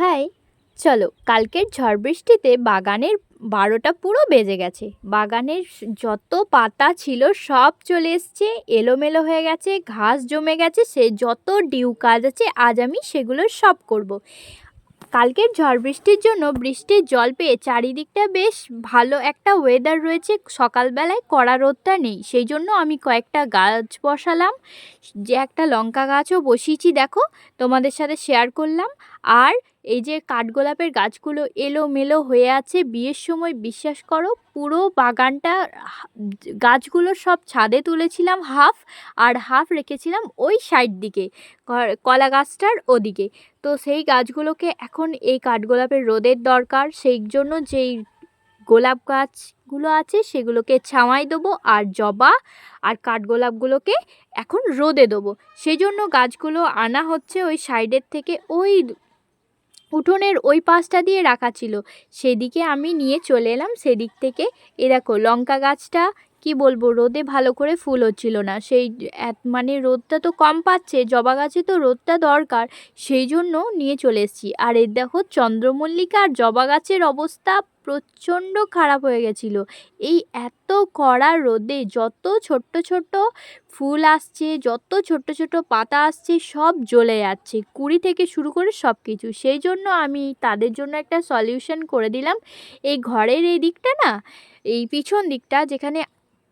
High, চলো কালকের ঝড় বৃষ্টিতে বাগানের 12টা পুরো বেজে গেছে। বাগানের যত পাতা ছিল সব চলে এসছে, এলোমেলো হয়ে গেছে, ঘাস জমে গেছে। সে যত ডিউ কাজ আছে আজ আমি সেগুলো সব করব। কালকের ঝড় বৃষ্টির জন্য বৃষ্টির জল পেয়ে চারিদিকটা বেশ ভালো একটা ওয়েদার রয়েছে। সকালবেলায় কড়া রোদটা নেই, সেই জন্য আমি কয়েকটা গাছ বসালাম, যে একটা লঙ্কা গাছও বসিয়েছি দেখো, তোমাদের সাথে শেয়ার করলাম। আর এই যে কাঠগোলাপের গাছগুলো এলোমেলো হয়ে আছে, বিয়ের সময় বিশ্বাস করো পুরো বাগানটা গাছগুলো সব ছাদে তুলেছিলাম হাফ, আর হাফ রেখেছিলাম ওই সাইড দিকে, কলা গাছটার ওদিকে। তো সেই গাছগুলোকে এখন এই কাঠগোলাপের রোদের দরকার, সেই জন্য যেই গোলাপ গাছগুলো আছে সেগুলোকে ছাওয়াই দেবো, আর জবা আর কাঠগোলাপগুলোকে এখন রোদে দেবো। সেই জন্য গাছগুলো আনা হচ্ছে ওই সাইডের থেকে, ওই উঠোনের ওই পাশটা দিয়ে রাখা ছিল, সেদিকে আমি নিয়ে চলে এলাম সেদিক থেকে। এ দেখো লঙ্কা গাছটা কি বলবো, রোদে ভালো করে ফুল হচ্ছিল না, সেই মানে রোদটা তো কম পাচ্ছে, জবা গাছে তো রোদটা দরকার, সেই জন্য নিয়ে চলে এসেছি। আর এর দেখো চন্দ্রমল্লিকা আর জবা গাছের অবস্থা প্রচণ্ড খারাপ হয়ে গেছিলো। এই এত কড়া রোদে যত ছোট্ট ছোট্ট ফুল আসছে, যত ছোট্ট ছোট্ট পাতা আসছে সব জ্বলে যাচ্ছে, কুঁড়ি থেকে শুরু করে সব কিছু। সেই জন্য আমি তাদের জন্য একটা সলিউশন করে দিলাম। এই ঘরের এই দিকটা না, এই পিছন দিকটা যেখানে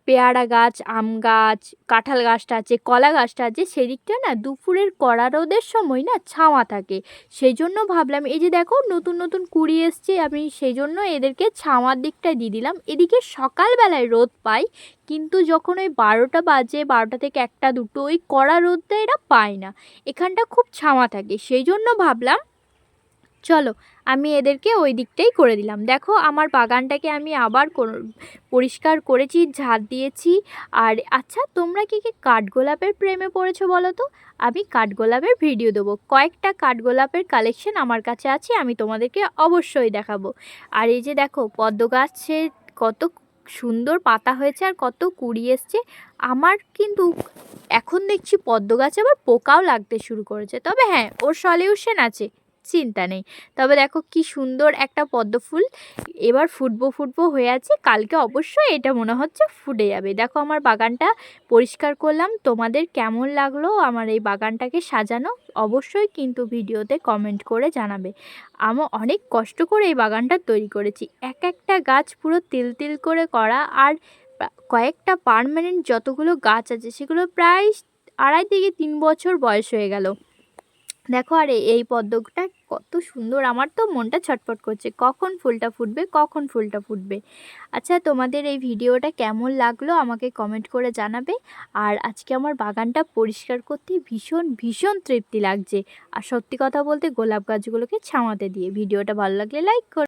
পেয়ারা গাছ, আম গাছ, কাঁঠাল গাছটা আছে, কলা গাছটা আছে, সেদিকটা না দুপুরের কড়া রোদের সময় না ছাওয়া থাকে। সেই জন্য ভাবলাম, এই যে দেখো নতুন নতুন কুঁড়ি এসছে, আমি সেই জন্য এদেরকে ছাওয়ার দিকটায় দিয়ে দিলাম। এদিকে সকালবেলায় রোদ পাই, কিন্তু যখন ওই 12টা বাজে, 12টা থেকে 1টা 2টো, ওই কড়া রোদটা এরা পায় না, এখানটা খুব ছাওয়া থাকে। সেই জন্য ভাবলাম চলো আমি এদেরকে ওই দিকটাই করে দিলাম। দেখো আমার বাগানটাকে আমি আবার পরিষ্কার করেছি, ঝাড় দিয়েছি। আর আচ্ছা, তোমরা কি কি কাঠগোলাপের প্রেমে পড়েছো বলো তো? আমি কাঠগোলাপের ভিডিও দেবো, কয়েকটা কাঠগোলাপের কালেকশন আমার কাছে আছে, আমি তোমাদেরকে অবশ্যই দেখাবো। আর এই যে দেখো পদ্ম গাছের কত সুন্দর পাতা হয়েছে আর কত কুড়ি এসছে। আমার কিন্তু এখন দেখছি পদ্ম গাছে আবার পোকাও লাগতে শুরু করেছে, তবে হ্যাঁ ওর সলিউশন আছে, চিন্তা নেই। তবে দেখো কি সুন্দর একটা পদ্ম ফুল এবার ফুটবো হয়ে আছে, কালকে অবশ্যই এটা মনে হচ্ছে ফুটে যাবে। দেখো আমার বাগানটা পরিষ্কার করলাম, তোমাদের কেমন লাগলো আমার এই বাগানটাকে সাজানো অবশ্যই কিন্তু ভিডিওতে কমেন্ট করে জানাবে। আমি অনেক কষ্ট করে এই বাগানটা তৈরি করেছি, এক একটা গাছ পুরো তিল তিল করে করা, আর কয়েকটা পার্মানেন্ট যতগুলো গাছ আছে সেগুলো প্রায় 2.5 থেকে 3 বছর বয়স হয়ে গেল। দেখো আর এই পদ্মটা কত সুন্দর, আমার তো মনটা ছটফট করছে কখন ফুলটা ফুটবে, কখন ফুলটা ফুটবে। আচ্ছা, তোমাদের এই ভিডিওটা কেমন লাগলো আমাকে কমেন্ট করে জানাবে। আর আজকে আমার বাগানটা পরিষ্কার করতে ভীষণ ভীষণ তৃপ্তি লাগছে, আর সত্যি কথা বলতে গোলাপ গাছগুলোকে ছাওয়াতে দিয়ে। ভিডিওটা ভালো লাগলে লাইক করো।